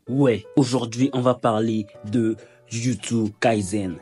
Ouais, aujourd'hui on va parler de Jujutsu Kaisen.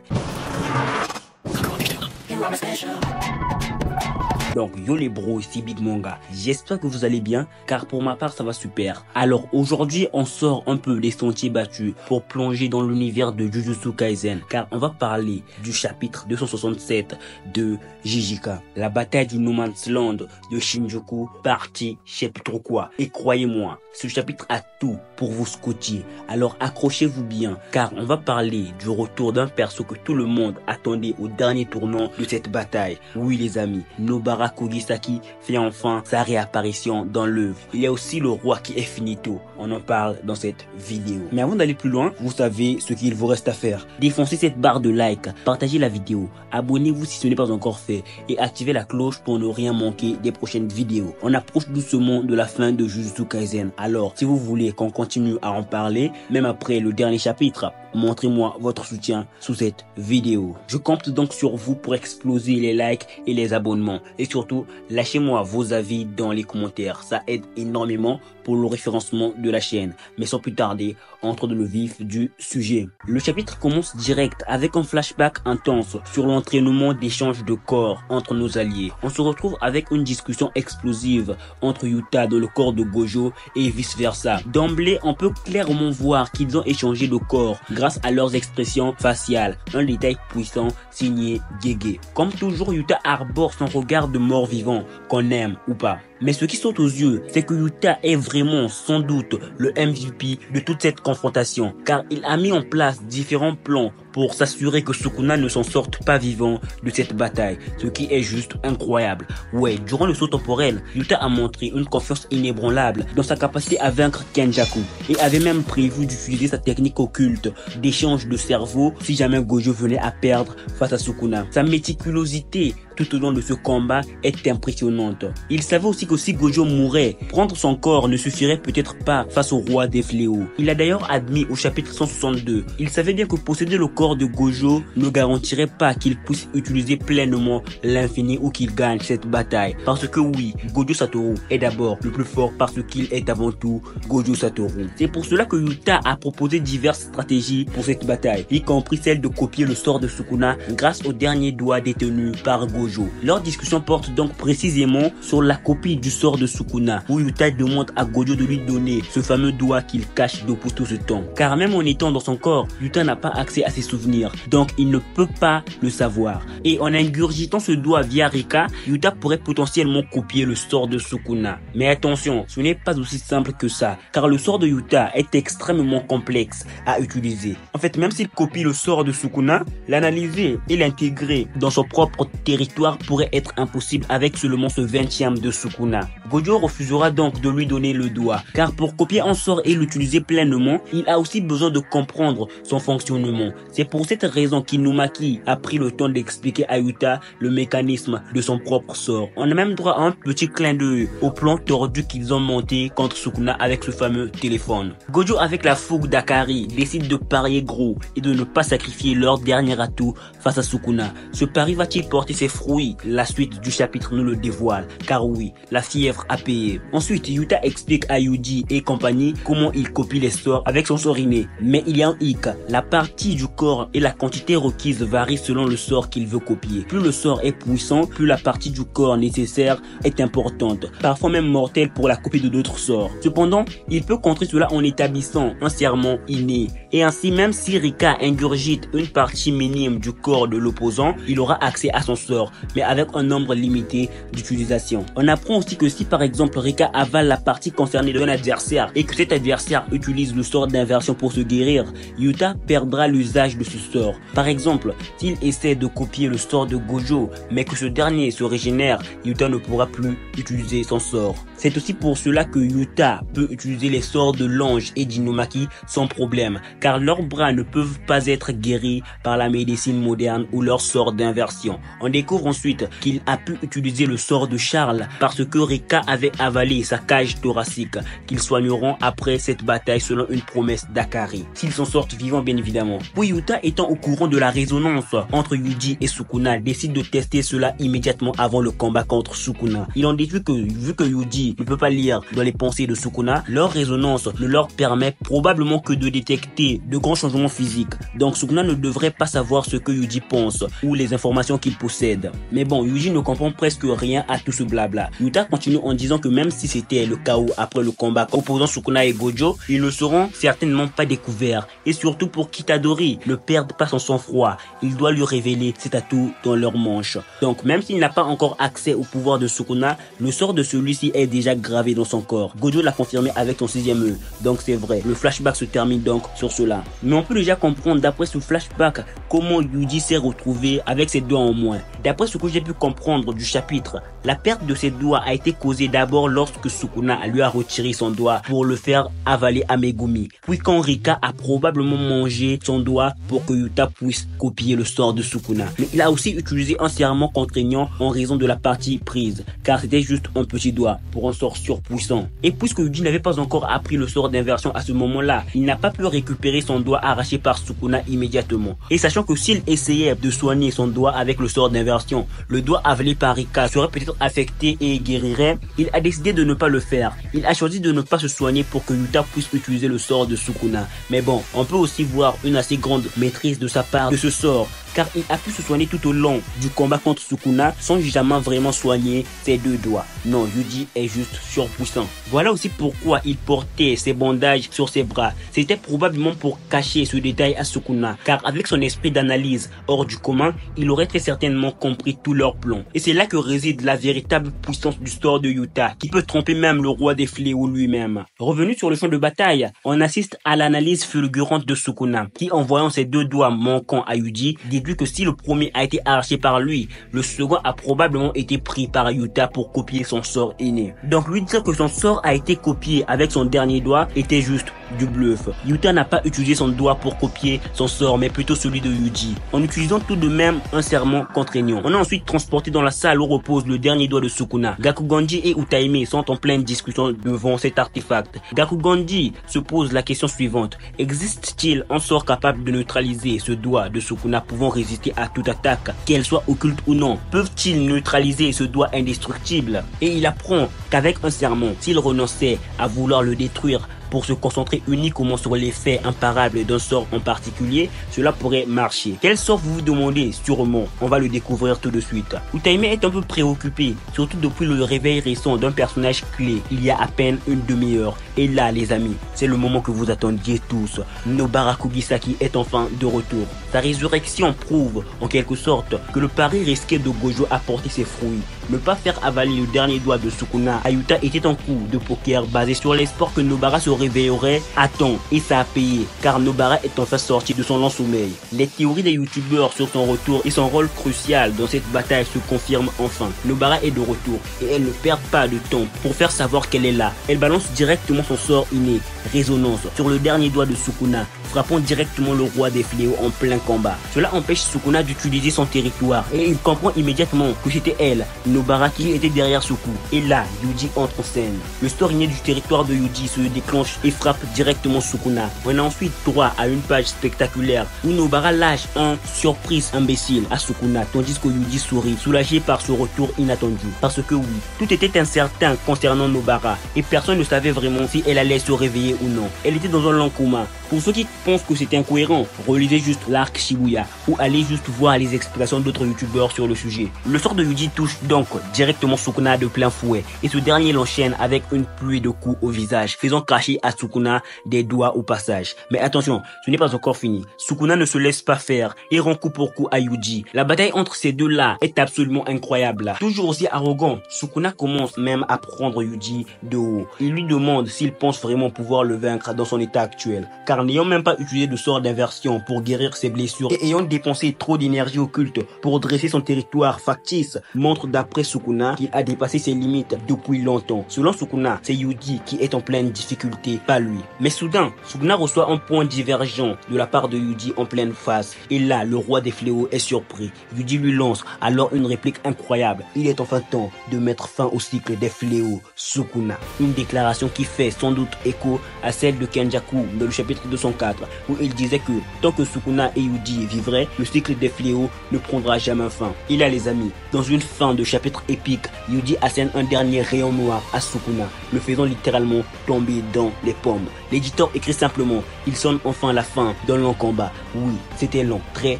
Donc yo les bros, ici Big Manga. J'espère que vous allez bien, car pour ma part ça va super. Alors aujourd'hui on sort un peu des sentiers battus pour plonger dans l'univers de Jujutsu Kaisen, car on va parler du chapitre 267 de Jijika, la bataille du No Man's Land de Shinjuku, partie chapitre quoi. Et croyez-moi, ce chapitre a tout pour vous scotcher. Alors accrochez-vous bien, car on va parler du retour d'un perso que tout le monde attendait au dernier tournant de cette bataille. Oui les amis, Nobara Kugisaki fait enfin sa réapparition dans l'œuvre. Il y a aussi le roi qui est finito. On en parle dans cette vidéo. Mais avant d'aller plus loin, vous savez ce qu'il vous reste à faire. Défoncez cette barre de like, partagez la vidéo, abonnez-vous si ce n'est pas encore fait et activez la cloche pour ne rien manquer des prochaines vidéos. On approche doucement de la fin de Jujutsu Kaisen. Alors, si vous voulez qu'on continue à en parler, même après le dernier chapitre, montrez-moi votre soutien sous cette vidéo. Je compte donc sur vous pour exploser les likes et les abonnements. Et surtout, lâchez-moi vos avis dans les commentaires. Ça aide énormément pour le référencement de la chaîne. Mais sans plus tarder, entre dans le vif du sujet. Le chapitre commence direct avec un flashback intense sur l'entraînement d'échange de corps entre nos alliés. On se retrouve avec une discussion explosive entre Yuta dans le corps de Gojo et vice versa. D'emblée, on peut clairement voir qu'ils ont échangé de corps grâce à leurs expressions faciales. Un détail puissant signé Gege. Comme toujours, Yuta arbore son regard de mort-vivant, qu'on aime ou pas. Mais ce qui saute aux yeux, c'est que Yuta est vraiment, sans doute, le MVP de toute cette confrontation, car il a mis en place différents plans pour s'assurer que Sukuna ne s'en sorte pas vivant de cette bataille, ce qui est juste incroyable. Ouais, durant le saut temporel, Yuta a montré une confiance inébranlable dans sa capacité à vaincre Kenjaku, et avait même prévu d'utiliser sa technique occulte d'échange de cerveau si jamais Gojo venait à perdre face à Sukuna. Sa méticulosité tout au long de ce combat est impressionnante. Il savait aussi que si Gojo mourait, prendre son corps ne suffirait peut-être pas face au roi des fléaux. Il a d'ailleurs admis au chapitre 162, il savait bien que posséder le corps de Gojo ne garantirait pas qu'il puisse utiliser pleinement l'infini ou qu'il gagne cette bataille. Parce que oui, Gojo Satoru est d'abord le plus fort parce qu'il est avant tout Gojo Satoru. C'est pour cela que Yuta a proposé diverses stratégies pour cette bataille, y compris celle de copier le sort de Sukuna grâce au dernier doigt détenu par Gojo. Leur discussion porte donc précisément sur la copie du sort de Sukuna, où Yuta demande à Gojo de lui donner ce fameux doigt qu'il cache depuis tout ce temps. Car même en étant dans son corps, Yuta n'a pas accès à ses souvenirs, donc il ne peut pas le savoir. Et en ingurgitant ce doigt via Rika, Yuta pourrait potentiellement copier le sort de Sukuna. Mais attention, ce n'est pas aussi simple que ça, car le sort de Yuta est extrêmement complexe à utiliser. En fait, même s'il copie le sort de Sukuna, l'analyser et l'intégrer dans son propre territoire pourrait être impossible avec seulement ce 20e de Sukuna. Gojo refusera donc de lui donner le doigt, car pour copier un sort et l'utiliser pleinement, il a aussi besoin de comprendre son fonctionnement. C'est pour cette raison qu'Inumaki a pris le temps d'expliquer à Yuta le mécanisme de son propre sort. On a même droit à un petit clin d'œil au plan tordu qu'ils ont monté contre Sukuna avec ce fameux téléphone. Gojo, avec la fougue d'Akari, décide de parier gros et de ne pas sacrifier leur dernier atout face à Sukuna. Ce pari va-t-il porter ses fruits? La suite du chapitre nous le dévoile, car oui, la fièvre a payé. Ensuite, Yuta explique à Yuji et compagnie comment il copie les sorts avec son sort inné. Mais il y a un hic, la partie du corps et la quantité requise varient selon le sort qu'il veut copier. Plus le sort est puissant, plus la partie du corps nécessaire est importante, parfois même mortelle pour la copie de d'autres sorts. Cependant, il peut contrer cela en établissant un serment inné. Et ainsi, même si Rika ingurgite une partie minime du corps de l'opposant, il aura accès à son sort, mais avec un nombre limité d'utilisation. On apprend aussi que si par exemple Rika avale la partie concernée d'un adversaire et que cet adversaire utilise le sort d'inversion pour se guérir, Yuta perdra l'usage de ce sort. Par exemple, s'il essaie de copier le sort de Gojo, mais que ce dernier se régénère, Yuta ne pourra plus utiliser son sort. C'est aussi pour cela que Yuta peut utiliser les sorts de l'ange et d'Inumaki sans problème, car leurs bras ne peuvent pas être guéris par la médecine moderne ou leur sort d'inversion. On découvre ensuite qu'il a pu utiliser le sort de Charles parce que Rika avait avalé sa cage thoracique, qu'ils soigneront après cette bataille selon une promesse d'Akari, s'ils s'en sortent vivants bien évidemment. Puis Yuta Yuta étant au courant de la résonance entre Yuji et Sukuna décide de tester cela immédiatement avant le combat contre Sukuna. Il en déduit que vu que Yuji ne peut pas lire dans les pensées de Sukuna, leur résonance ne leur permet probablement que de détecter de grands changements physiques. Donc Sukuna ne devrait pas savoir ce que Yuji pense ou les informations qu'il possède. Mais bon, Yuji ne comprend presque rien à tout ce blabla. Yuta continue en disant que même si c'était le chaos après le combat opposant Sukuna et Gojo, ils ne seront certainement pas découverts. Et surtout pour Kitadori, ne perdent pas son sang-froid. Il doit lui révéler ses atouts dans leur manche. Donc même s'il n'a pas encore accès au pouvoir de Sukuna, le sort de celui-ci est déjà gravé dans son corps. Gojo l'a confirmé avec son 6e œil. Donc c'est vrai, le flashback se termine donc sur cela. Mais on peut déjà comprendre d'après ce flashback comment Yuji s'est retrouvé avec ses doigts en moins. D'après ce que j'ai pu comprendre du chapitre, la perte de ses doigts a été causée d'abord lorsque Sukuna lui a retiré son doigt pour le faire avaler à Megumi. Puis quand Rika a probablement mangé son doigt pour que Yuta puisse copier le sort de Sukuna. Mais il a aussi utilisé un serment contraignant en raison de la partie prise, car c'était juste un petit doigt pour un sort surpuissant. Et puisque Yuji n'avait pas encore appris le sort d'inversion à ce moment-là, il n'a pas pu récupérer son doigt arraché par Sukuna immédiatement. Et sachant que s'il essayait de soigner son doigt avec le sort d'inversion, le doigt avalé par Rika serait peut-être affecté et guérirait, il a décidé de ne pas le faire. Il a choisi de ne pas se soigner pour que Yuta puisse utiliser le sort de Sukuna. Mais bon, on peut aussi voir une assez grande maîtrise de sa part de ce sort, car il a pu se soigner tout au long du combat contre Sukuna sans jamais vraiment soigner ses deux doigts. Non, Yuji est juste surpuissant. Voilà aussi pourquoi il portait ses bandages sur ses bras. C'était probablement pour cacher ce détail à Sukuna, car avec son esprit d'analyse hors du commun, il aurait très certainement compris tout leur plan. Et c'est là que réside la véritable puissance du sort de Yuta, qui peut tromper même le roi des fléaux lui-même. Revenu sur le champ de bataille, on assiste à l'analyse fulgurante de Sukuna, qui en voyant ses deux doigts manquants à Yuji, déduit que si le premier a été arraché par lui, le second a probablement été pris par Yuta pour copier son sort inné. Donc lui dire que son sort a été copié avec son dernier doigt était juste du bluff. Yuta n'a pas utilisé son doigt pour copier son sort, mais plutôt celui de Yuji, en utilisant tout de même un serment contraignant. On a ensuite transporté dans la salle où repose le dernier doigt de Sukuna. Gakuganji et Utaime sont en pleine discussion devant cet artefact. Gakuganji se pose la question suivante: existe-t-il un sort capable de neutraliser ce doigt de Sukuna pouvant résister à toute attaque, qu'elle soit occulte ou non? Peuvent-ils neutraliser ce doigt indestructible? Et il apprend qu'avec un serment, s'il renonçait à vouloir le détruire pour se concentrer uniquement sur l'effet imparable d'un sort en particulier, cela pourrait marcher. Quel sort vous vous demandez? Sûrement, on va le découvrir tout de suite. Utaime est un peu préoccupé, surtout depuis le réveil récent d'un personnage clé il y a à peine une demi-heure. Et là, les amis, c'est le moment que vous attendiez tous. Nobara Kugisaki est enfin de retour. Sa résurrection prouve, en quelque sorte, que le pari risqué de Gojo a porté ses fruits. Ne pas faire avaler le dernier doigt de Sukuna à Yuta était un coup de poker basé sur l'espoir que Nobara se réveillerait à temps, et ça a payé, car Nobara est enfin sorti de son lent sommeil. Les théories des youtubeurs sur son retour et son rôle crucial dans cette bataille se confirment enfin. Nobara est de retour, et elle ne perd pas de temps pour faire savoir qu'elle est là. Elle balance directement son sort inné, résonance, sur le dernier doigt de Sukuna, frappant directement le roi des fléaux en plein combat. Cela empêche Sukuna d'utiliser son territoire, et il comprend immédiatement que c'était elle, Nobara, qui était derrière ce coup. Et là, Yuji entre en scène. Le sort inné du territoire de Yuji se déclenche et frappe directement Sukuna. On a ensuite droit à une page spectaculaire où Nobara lâche un surprise imbécile à Sukuna, tandis que Yuji sourit, soulagé par ce retour inattendu. Parce que oui, tout était incertain concernant Nobara, et personne ne savait vraiment si elle allait se réveiller ou non. Elle était dans un lent coma. Pour ceux qui pensent que c'est incohérent, relisez juste l'arc Shibuya, ou allez juste voir les explications d'autres youtubeurs sur le sujet. Le sort de Yuji touche donc directement Sukuna de plein fouet, et ce dernier l'enchaîne avec une pluie de coups au visage, faisant cracher à Sukuna des doigts au passage. Mais attention, ce n'est pas encore fini. Sukuna ne se laisse pas faire et rend coup pour coup à Yuji. La bataille entre ces deux-là est absolument incroyable. Toujours aussi arrogant, Sukuna commence même à prendre Yuji de haut. Il lui demande s'il pense vraiment pouvoir le vaincre dans son état actuel, car n'ayant même pas utilisé de sort d'inversion pour guérir ses blessures et ayant dépensé trop d'énergie occulte pour dresser son territoire factice, montre d'après Sukuna qu'il a dépassé ses limites depuis longtemps. Selon Sukuna, c'est Yuji qui est en pleine difficulté, pas lui. Mais soudain, Sukuna reçoit un point divergent de la part de Yuji en pleine face. Et là, le roi des fléaux est surpris. Yuji lui lance alors une réplique incroyable. Il est enfin temps de mettre fin au cycle des fléaux, Sukuna. Une déclaration qui fait sans doute écho à celle de Kenjaku dans le chapitre 204. chapitre où il disait que tant que Sukuna et Yuji vivraient, le cycle des fléaux ne prendra jamais fin. Et là les amis, dans une fin de chapitre épique, Yuji assène un dernier rayon noir à Sukuna, le faisant littéralement tomber dans les pommes. L'éditeur écrit simplement, il sonne enfin la fin d'un long combat. Oui, c'était long, très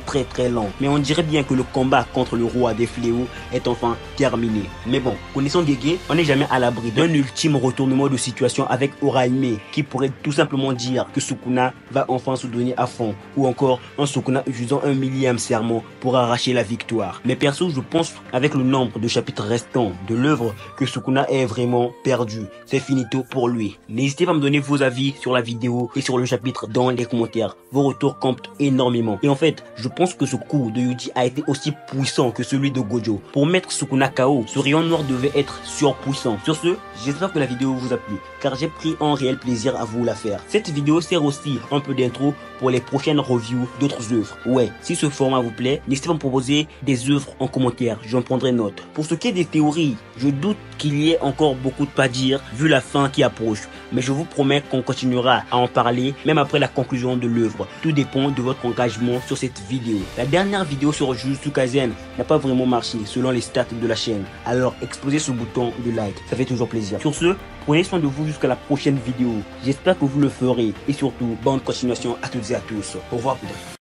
long. Mais on dirait bien que le combat contre le roi des fléaux est enfin terminé. Mais bon, connaissant Gege, on n'est jamais à l'abri d'un ultime retournement de situation avec Orihime, qui pourrait tout simplement dire que Sukuna va enfin se donner à fond, ou encore un Sukuna utilisant un millième serment pour arracher la victoire. Mais perso, je pense avec le nombre de chapitres restants de l'œuvre que Sukuna est vraiment perdu. C'est finito pour lui. N'hésitez pas à me donner vos avis sur la vidéo et sur le chapitre dans les commentaires. Vos retours comptent énormément. Et en fait, je pense que ce coup de Yuji a été aussi puissant que celui de Gojo. Pour mettre Sukuna KO, ce rayon noir devait être surpuissant. Sur ce, j'espère que la vidéo vous a plu, car j'ai pris un réel plaisir à vous la faire. Cette vidéo sert aussi un peu d'intro pour les prochaines reviews d'autres œuvres. Ouais, si ce format vous plaît, n'hésitez pas à me proposer des œuvres en commentaire, j'en prendrai note. Pour ce qui est des théories, je doute qu'il y ait encore beaucoup de pas dire vu la fin qui approche. Mais je vous promets qu'on continuera à en parler même après la conclusion de l'œuvre. Tout dépend de votre engagement sur cette vidéo. La dernière vidéo sur Jujutsu Kaisen n'a pas vraiment marché selon les stats de la chaîne. Alors explosez ce bouton de like, ça fait toujours plaisir. Sur ce, prenez soin de vous jusqu'à la prochaine vidéo. J'espère que vous le ferez. Et surtout, bonne continuation à toutes et à tous. Au revoir.